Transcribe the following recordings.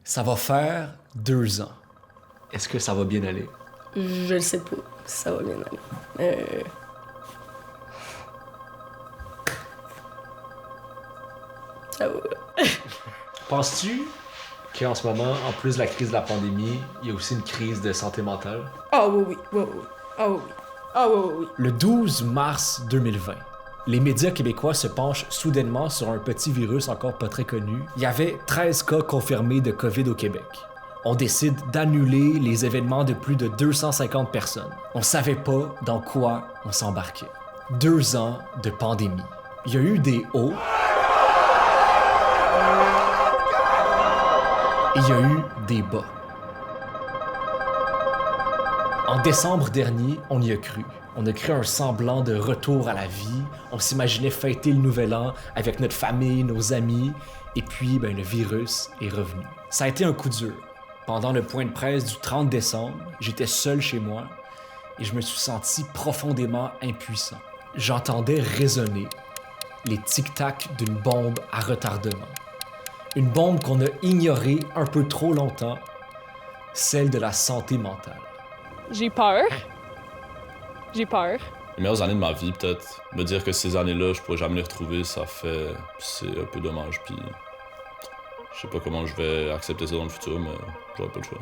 Ça va faire 2 ans. Est-ce que ça va bien aller? Je le sais pas si ça va bien aller. Ça va. Penses-tu qu'en ce moment, en plus de la crise de la pandémie, il y a aussi une crise de santé mentale? Ah oui, oui, oui, oui. Ah oui, oui. Ah oui, oui, oui. Le 12 mars 2020, les médias québécois se penchent soudainement sur un petit virus encore pas très connu. Il y avait 13 cas confirmés de COVID au Québec. On décide d'annuler les événements de plus de 250 personnes. On savait pas dans quoi on s'embarquait. 2 ans de pandémie. Il y a eu des hauts. Et il y a eu des bas. En décembre dernier, on y a cru. On a créé un semblant de retour à la vie. On s'imaginait fêter le nouvel an avec notre famille, nos amis. Et puis, le virus est revenu. Ça a été un coup dur. Pendant le point de presse du 30 décembre, j'étais seul chez moi et je me suis senti profondément impuissant. J'entendais résonner les tic-tac d'une bombe à retardement. Une bombe qu'on a ignorée un peu trop longtemps, celle de la santé mentale. J'ai peur. J'ai peur. Les meilleures années de ma vie, peut-être. Me dire que ces années-là, je pourrais jamais les retrouver, c'est un peu dommage. Puis je sais pas comment je vais accepter ça dans le futur, mais j'aurai pas le choix.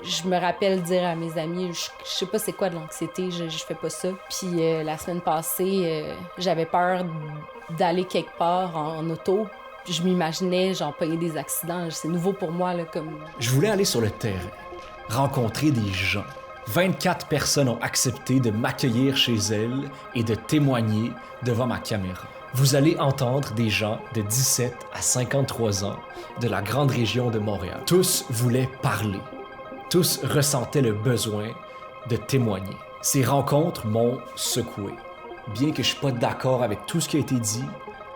Je me rappelle dire à mes amis, je sais pas c'est quoi de l'anxiété, je fais pas ça. Puis la semaine passée, j'avais peur d'aller quelque part en auto. Je m'imaginais, pogner des accidents. C'est nouveau pour moi, là, comme... Je voulais aller sur le terrain, rencontrer des gens. 24 personnes ont accepté de m'accueillir chez elles et de témoigner devant ma caméra. Vous allez entendre des gens de 17 à 53 ans de la grande région de Montréal. Tous voulaient parler. Tous ressentaient le besoin de témoigner. Ces rencontres m'ont secoué. Bien que je suis pas d'accord avec tout ce qui a été dit,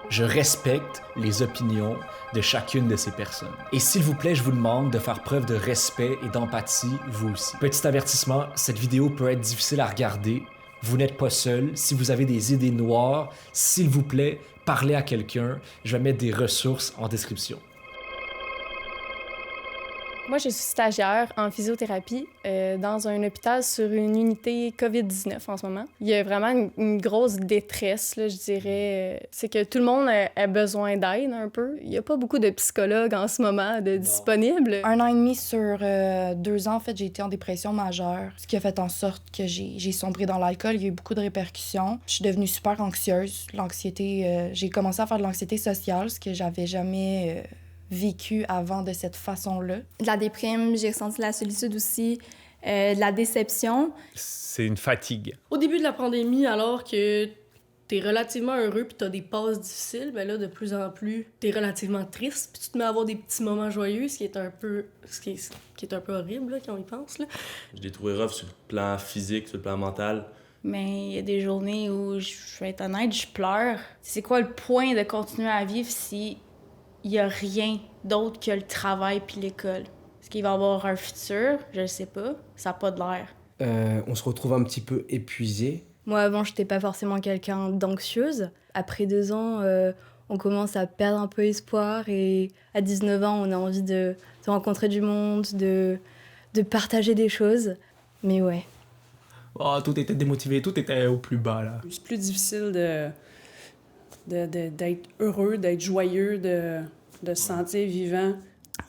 je respecte les opinions de chacune de ces personnes. Et s'il vous plaît, je vous demande de faire preuve de respect et d'empathie, vous aussi. Petit avertissement, cette vidéo peut être difficile à regarder. Vous n'êtes pas seul. Si vous avez des idées noires, s'il vous plaît, parlez à quelqu'un. Je vais mettre des ressources en description. Moi, je suis stagiaire en physiothérapie dans un hôpital sur une unité COVID-19 en ce moment. Il y a vraiment une grosse détresse, là, je dirais. C'est que tout le monde a besoin d'aide un peu. Il n'y a pas beaucoup de psychologues en ce moment disponibles. 1 an et demi sur 2 ans, en fait, j'ai été en dépression majeure, ce qui a fait en sorte que j'ai sombré dans l'alcool. Il y a eu beaucoup de répercussions. Je suis devenue super anxieuse. L'anxiété, j'ai commencé à faire de l'anxiété sociale, ce que j'avais jamais... vécu avant de cette façon-là. De la déprime, j'ai ressenti de la solitude aussi, de la déception. C'est une fatigue. Au début de la pandémie, alors que t'es relativement heureux puis t'as des passes difficiles, là, de plus en plus, t'es relativement triste puis tu te mets à avoir des petits moments joyeux, ce qui est un peu horrible, là, quand on y pense, là. Je l'ai trouvé rough sur le plan physique, sur le plan mental. Mais il y a des journées où, je vais être honnête, je pleure. C'est quoi le point de continuer à vivre si il n'y a rien d'autre que le travail puis l'école? Est-ce qu'il va y avoir un futur? Je ne sais pas. Ça n'a pas de l'air. On se retrouve un petit peu épuisé. Moi, avant, je n'étais pas forcément quelqu'un d'anxieuse. Après 2 ans, on commence à perdre un peu espoir. Et à 19 ans, on a envie de rencontrer du monde, de partager des choses. Mais ouais. Oh, tout était démotivé, tout était au plus bas, là. C'est plus difficile d'être heureux, d'être joyeux, de se sentir vivant.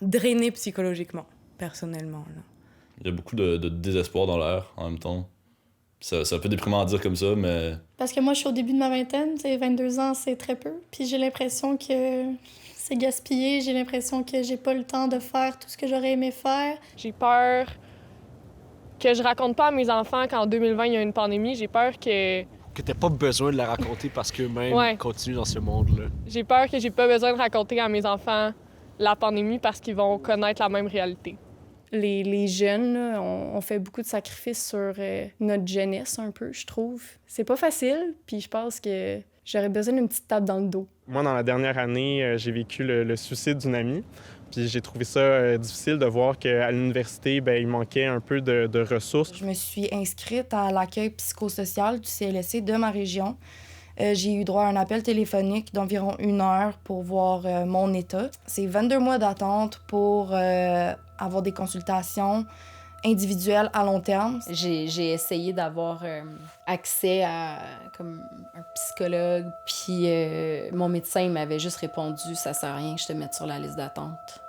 Drainé psychologiquement, personnellement, là. Il y a beaucoup de désespoir dans l'air en même temps. C'est un peu déprimant à dire comme ça, mais... Parce que moi, je suis au début de ma vingtaine, 22 ans, c'est très peu. Puis j'ai l'impression que c'est gaspillé, j'ai l'impression que j'ai pas le temps de faire tout ce que j'aurais aimé faire. J'ai peur que je raconte pas à mes enfants qu'en 2020, il y a une pandémie. J'ai peur que t'as pas besoin de la raconter parce qu'eux-mêmes continuent dans ce monde-là. J'ai peur que j'ai pas besoin de raconter à mes enfants la pandémie parce qu'ils vont connaître la même réalité. Les jeunes, là, on fait beaucoup de sacrifices sur notre jeunesse, un peu, je trouve. C'est pas facile, puis je pense que j'aurais besoin d'une petite tape dans le dos. Moi, dans la dernière année, j'ai vécu le suicide d'une amie. Puis j'ai trouvé ça difficile de voir qu'à l'université, il manquait un peu de ressources. Je me suis inscrite à l'accueil psychosocial du CLSC de ma région. J'ai eu droit à un appel téléphonique d'environ 1 heure pour voir mon état. C'est 22 mois d'attente pour avoir des consultations individuelles à long terme. J'ai essayé d'avoir accès à comme un psychologue, puis mon médecin m'avait juste répondu « Ça sert à rien que je te mette sur la liste d'attente.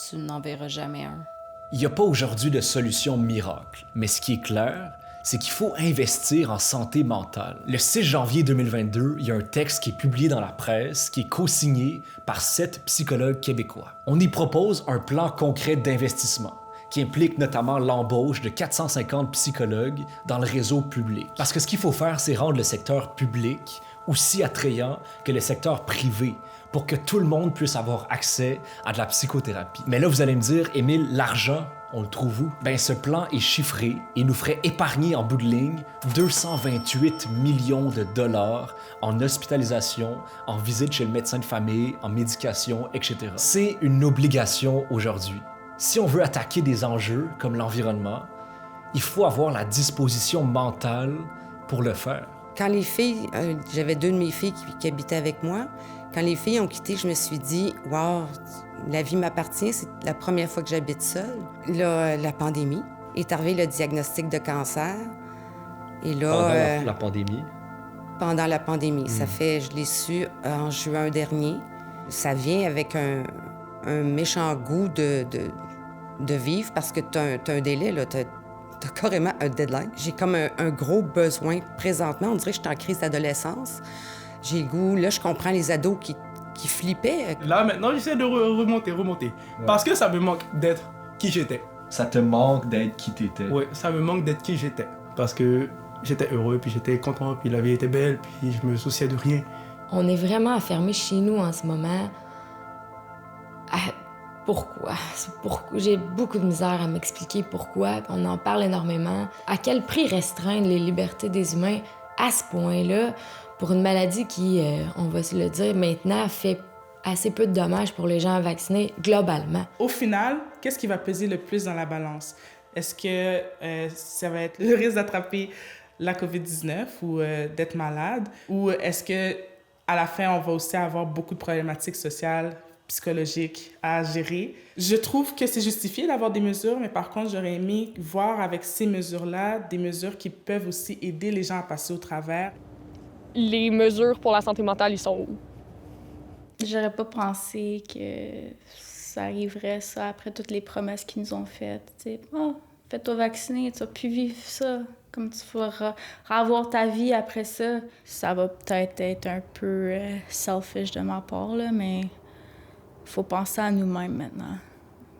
Tu n'en verras jamais un. » Il n'y a pas aujourd'hui de solution miracle, mais ce qui est clair, c'est qu'il faut investir en santé mentale. Le 6 janvier 2022, il y a un texte qui est publié dans la presse qui est co-signé par 7 psychologues québécois. On y propose un plan concret d'investissement qui implique notamment l'embauche de 450 psychologues dans le réseau public. Parce que ce qu'il faut faire, c'est rendre le secteur public aussi attrayant que le secteur privé pour que tout le monde puisse avoir accès à de la psychothérapie. Mais là, vous allez me dire, Émile, l'argent, on le trouve où? Ben, ce plan est chiffré et nous ferait épargner en bout de ligne 228 millions de dollars en hospitalisation, en visite chez le médecin de famille, en médication, etc. C'est une obligation aujourd'hui. Si on veut attaquer des enjeux comme l'environnement, il faut avoir la disposition mentale pour le faire. Quand les filles, j'avais 2 de mes filles qui habitaient avec moi, quand les filles ont quitté, je me suis dit « Wow, la vie m'appartient, c'est la première fois que j'habite seule. » Là, la pandémie est arrivé le diagnostic de cancer. Et là, pendant la pandémie? Pendant la pandémie. Ça fait, je l'ai su en juin dernier. Ça vient avec un méchant goût de vivre parce que t'as un délai, là. T'as carrément un deadline. J'ai comme un gros besoin présentement. On dirait que je suis en crise d'adolescence. J'ai le goût, là, je comprends les ados qui flippaient. Là, maintenant, j'essaie de remonter. Ouais. Parce que ça me manque d'être qui j'étais. Ça te manque d'être qui t'étais? Oui, ça me manque d'être qui j'étais. Parce que j'étais heureux, puis j'étais content, puis la vie était belle, puis je me souciais de rien. On est vraiment enfermés chez nous en ce moment. Pourquoi? J'ai beaucoup de misère à m'expliquer pourquoi. On en parle énormément. À quel prix restreindre les libertés des humains à ce point-là pour une maladie qui, on va se le dire maintenant, fait assez peu de dommages pour les gens vaccinés globalement. Au final, qu'est-ce qui va peser le plus dans la balance? Est-ce que ça va être le risque d'attraper la COVID-19 ou d'être malade? Ou est-ce que à la fin, on va aussi avoir beaucoup de problématiques sociales, psychologiques à gérer? Je trouve que c'est justifié d'avoir des mesures, mais par contre, j'aurais aimé voir avec ces mesures-là des mesures qui peuvent aussi aider les gens à passer au travers. Les mesures pour la santé mentale, ils sont où? J'aurais pas pensé que ça arriverait, ça, après toutes les promesses qu'ils nous ont faites. Tu sais, fais-toi vacciner, tu vas plus vivre ça. Comme tu vas revoir ta vie après ça. Ça va peut-être être un peu selfish de ma part, là, mais faut penser à nous-mêmes maintenant.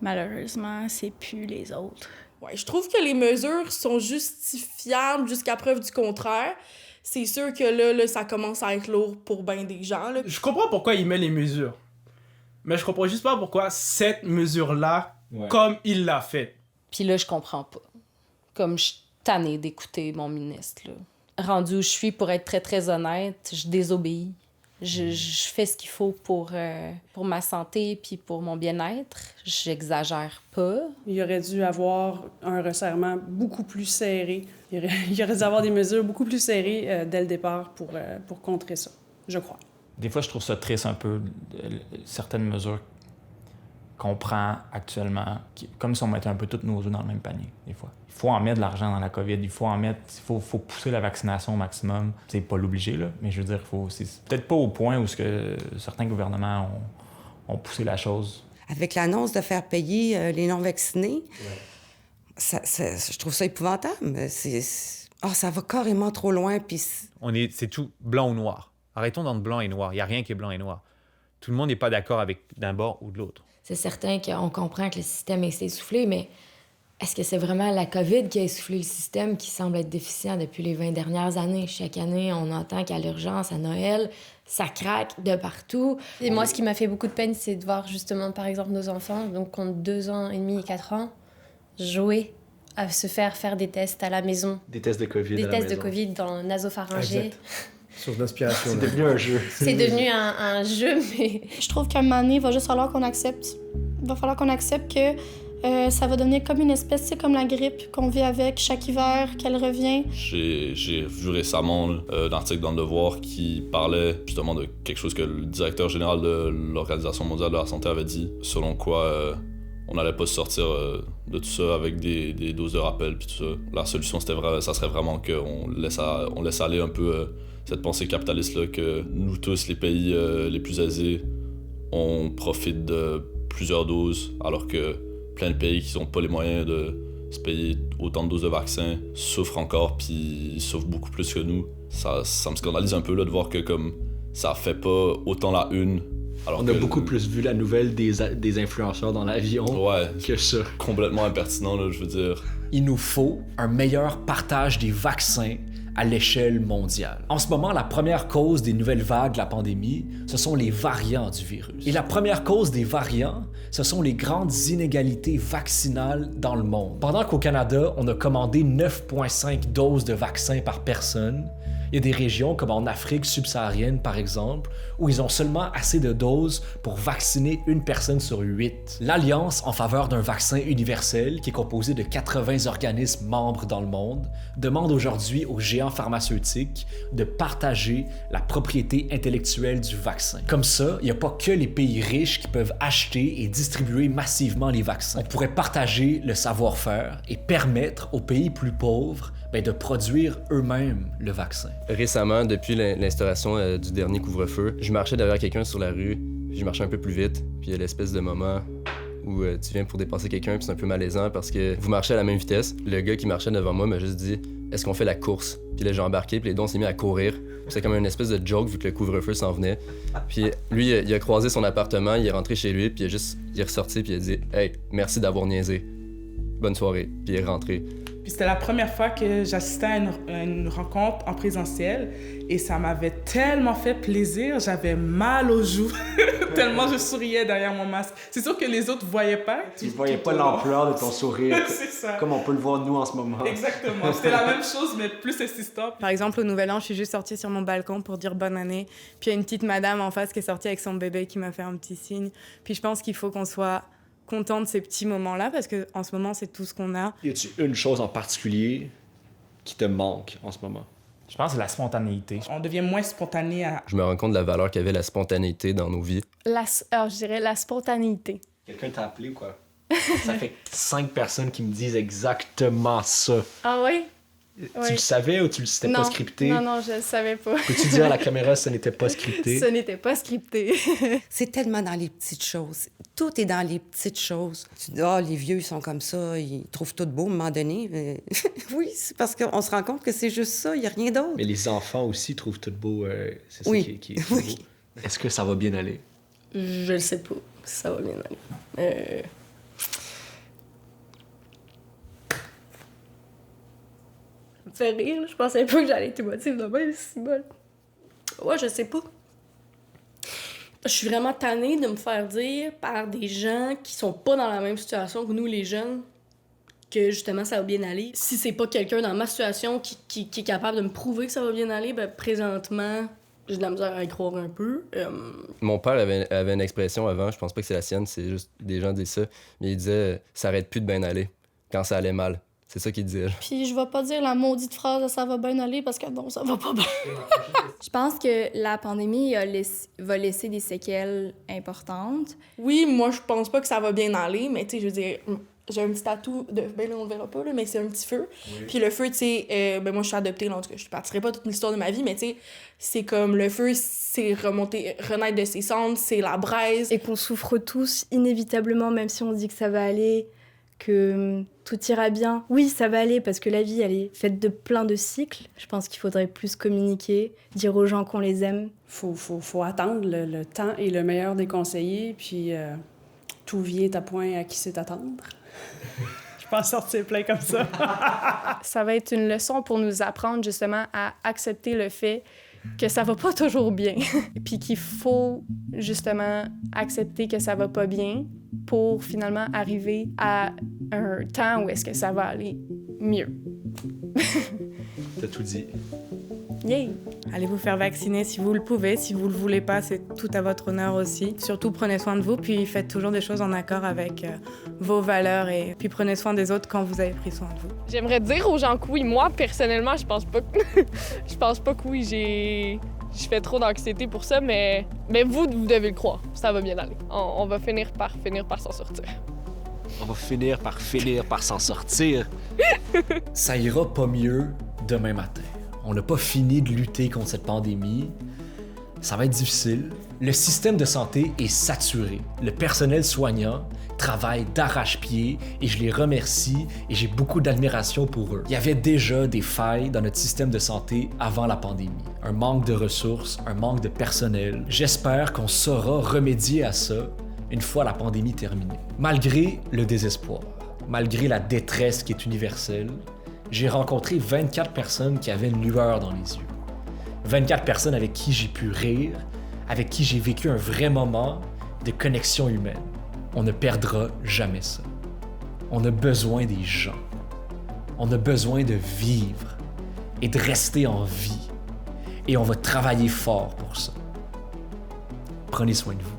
Malheureusement, c'est plus les autres. Ouais, je trouve que les mesures sont justifiables jusqu'à preuve du contraire. C'est sûr que là, ça commence à être lourd pour bien des gens. Là. Je comprends pourquoi il met les mesures. Mais je comprends juste pas pourquoi cette mesure-là, comme il l'a fait. Puis là, je comprends pas. Comme je suis tannée d'écouter mon ministre, là. Rendu où je suis, pour être très, très honnête, je désobéis. Je fais ce qu'il faut pour ma santé puis pour mon bien-être. J'exagère pas. Il aurait dû avoir un resserrement beaucoup plus serré. Il aurait dû avoir des mesures beaucoup plus serrées dès le départ pour contrer ça, je crois. Des fois, je trouve ça triste un peu, certaines mesures qu'on prend actuellement, comme si on mettait un peu tous nos œufs dans le même panier, des fois. Il faut en mettre de l'argent dans la COVID, il faut pousser la vaccination au maximum. C'est pas l'obliger, là, mais je veux dire, c'est peut-être pas au point où certains gouvernements ont poussé la chose. Avec l'annonce de faire payer les non-vaccinés, je trouve ça épouvantable. Ça va carrément trop loin, puis... C'est tout blanc ou noir. Arrêtons d'être blanc et noir. Il n'y a rien qui est blanc et noir. Tout le monde n'est pas d'accord avec d'un bord ou de l'autre. C'est certain qu'on comprend que le système est essoufflé, mais est-ce que c'est vraiment la COVID qui a essoufflé le système qui semble être déficient depuis les 20 dernières années? Chaque année, on entend qu'à l'urgence, à Noël, ça craque de partout. Et moi, ce qui m'a fait beaucoup de peine, c'est de voir justement, par exemple, nos enfants, donc ont 2 ans et demi et 4 ans, jouer à se faire des tests à la maison. Des tests de COVID Des tests de COVID dans le nasopharyngé. Source d'inspiration. C'est devenu un jeu. C'est devenu un jeu, mais... Je trouve qu'à un moment donné, il va juste falloir qu'on accepte. Il va falloir qu'on accepte que Ça va devenir comme une espèce, c'est comme la grippe qu'on vit avec chaque hiver, qu'elle revient. J'ai vu récemment un article dans Le Devoir qui parlait justement de quelque chose que le directeur général de l'Organisation mondiale de la santé avait dit, selon quoi on n'allait pas se sortir de tout ça avec des doses de rappel puis tout ça. La solution, ça serait vraiment qu'on laisse aller un peu cette pensée capitaliste-là, que nous tous, les pays les plus aisés, on profite de plusieurs doses, alors que plein de pays qui n'ont pas les moyens de se payer autant de doses de vaccins souffrent encore, puis souffrent beaucoup plus que nous. Ça me scandalise un peu là, de voir que comme ça fait pas autant la une. Alors on a beaucoup plus vu la nouvelle des influenceurs dans l'avion que ça. Complètement impertinent, là, je veux dire. Il nous faut un meilleur partage des vaccins à l'échelle mondiale. En ce moment, la première cause des nouvelles vagues de la pandémie, ce sont les variants du virus. Et la première cause des variants, ce sont les grandes inégalités vaccinales dans le monde. Pendant qu'au Canada, on a commandé 9,5 doses de vaccins par personne, il y a des régions comme en Afrique subsaharienne, par exemple, où ils ont seulement assez de doses pour vacciner une personne sur 8. L'Alliance en faveur d'un vaccin universel, qui est composée de 80 organismes membres dans le monde, demande aujourd'hui aux géants pharmaceutiques de partager la propriété intellectuelle du vaccin. Comme ça, il n'y a pas que les pays riches qui peuvent acheter et distribuer massivement les vaccins. On pourrait partager le savoir-faire et permettre aux pays plus pauvres de produire eux-mêmes le vaccin. Récemment, depuis l'instauration du dernier couvre-feu, je marchais derrière quelqu'un sur la rue, puis je marchais un peu plus vite, puis il y a l'espèce de moment où tu viens pour dépasser quelqu'un, puis c'est un peu malaisant parce que vous marchez à la même vitesse. Le gars qui marchait devant moi m'a juste dit « Est-ce qu'on fait la course? » Puis là, j'ai embarqué, puis les deux, on s'est mis à courir. C'est comme une espèce de joke vu que le couvre-feu s'en venait. Puis lui, il a croisé son appartement, il est rentré chez lui, puis il est ressorti, puis il a dit « Hey, merci d'avoir niaisé. Bonne soirée. » Puis il est rentré. Puis c'était la première fois que j'assistais à une rencontre en présentiel et ça m'avait tellement fait plaisir, j'avais mal aux joues, tellement je souriais derrière mon masque. C'est sûr que les autres ne voyaient pas. Ils ne voyaient pas l'ampleur de ton sourire, c'est ça. Comme on peut le voir nous en ce moment. Exactement, c'était la même chose mais plus insistant. Par exemple, au Nouvel An, je suis juste sortie sur mon balcon pour dire bonne année, puis il y a une petite madame en face qui est sortie avec son bébé qui m'a fait un petit signe. Puis je pense qu'il faut qu'on soit content de ces petits moments-là, parce qu'en ce moment, c'est tout ce qu'on a. Y a-t-il une chose en particulier qui te manque en ce moment? Je pense que c'est la spontanéité. On devient moins spontané à... Je me rends compte de la valeur qu'avait la spontanéité dans nos vies. Alors, je dirais la spontanéité. Quelqu'un t'a appelé ou quoi? Ça fait 5 personnes qui me disent exactement ça. Ah oui? Tu le savais ou c'était pas scripté? Non, je le savais pas. Peux-tu dire à la caméra ce n'était pas scripté? Ce n'était pas scripté. C'est tellement dans les petites choses. Tout est dans les petites choses. Tu dis, les vieux, ils sont comme ça, ils trouvent tout beau à un moment donné. Mais... oui, c'est parce qu'on se rend compte que c'est juste ça, il n'y a rien d'autre. Mais les enfants aussi trouvent tout beau. C'est ça qui est beau. Est-ce que ça va bien aller? Je le sais pas si ça va bien aller. Ça me fait rire, je pensais pas que j'allais être émotive de même, c'est bon. Ouais, je sais pas. Je suis vraiment tannée de me faire dire par des gens qui sont pas dans la même situation que nous, les jeunes, que justement ça va bien aller. Si c'est pas quelqu'un dans ma situation qui est capable de me prouver que ça va bien aller, ben présentement, j'ai de la misère à y croire un peu. Mon père avait une expression avant, je pense pas que c'est la sienne, c'est juste des gens disent ça, mais il disait « ça arrête plus de bien aller » quand ça allait mal. C'est ça qu'il disait. Puis je vais pas dire la maudite phrase « ça va bien aller » parce que non, ça va pas bien. Je pense que la pandémie va laisser des séquelles importantes. Oui, moi je pense pas que ça va bien aller, mais tu sais, je veux dire, j'ai un petit tatou de... Ben là, on le verra pas, là, mais c'est un petit feu. Oui. Puis le feu, tu sais, moi je suis adoptée, là, en tout cas, je partirai pas toute l'histoire de ma vie, mais tu sais, c'est comme le feu, c'est renaître de ses cendres, c'est la braise. Et qu'on souffre tous inévitablement, même si on dit que ça va aller, que tout ira bien. Oui, ça va aller parce que la vie, elle est faite de plein de cycles. Je pense qu'il faudrait plus communiquer, dire aux gens qu'on les aime. Faut attendre. Le temps est le meilleur des conseillers, puis tout vient à point à qui sait attendre. Je peux en sortir plein comme ça. Ça va être une leçon pour nous apprendre justement à accepter le fait que ça va pas toujours bien, puis qu'il faut justement accepter que ça va pas bien pour finalement arriver à un temps où est-ce que ça va aller mieux. T'as tout dit. Yay! Allez vous faire vacciner si vous le pouvez. Si vous le voulez pas, c'est tout à votre honneur aussi. Surtout, prenez soin de vous, puis faites toujours des choses en accord avec vos valeurs et puis prenez soin des autres quand vous avez pris soin de vous. J'aimerais dire aux gens que oui. Moi, personnellement, je pense pas que... je pense pas que oui, je fais trop d'anxiété pour ça, mais vous devez le croire. Ça va bien aller. On va finir par s'en sortir. On va finir par s'en sortir. Ça ira pas mieux demain matin. On n'a pas fini de lutter contre cette pandémie. Ça va être difficile. Le système de santé est saturé. Le personnel soignant travaille d'arrache-pied et je les remercie et j'ai beaucoup d'admiration pour eux. Il y avait déjà des failles dans notre système de santé avant la pandémie. Un manque de ressources, un manque de personnel. J'espère qu'on saura remédier à ça une fois la pandémie terminée. Malgré le désespoir, malgré la détresse qui est universelle, j'ai rencontré 24 personnes qui avaient une lueur dans les yeux. 24 personnes avec qui j'ai pu rire, avec qui j'ai vécu un vrai moment de connexion humaine. On ne perdra jamais ça. On a besoin des gens. On a besoin de vivre et de rester en vie. Et on va travailler fort pour ça. Prenez soin de vous.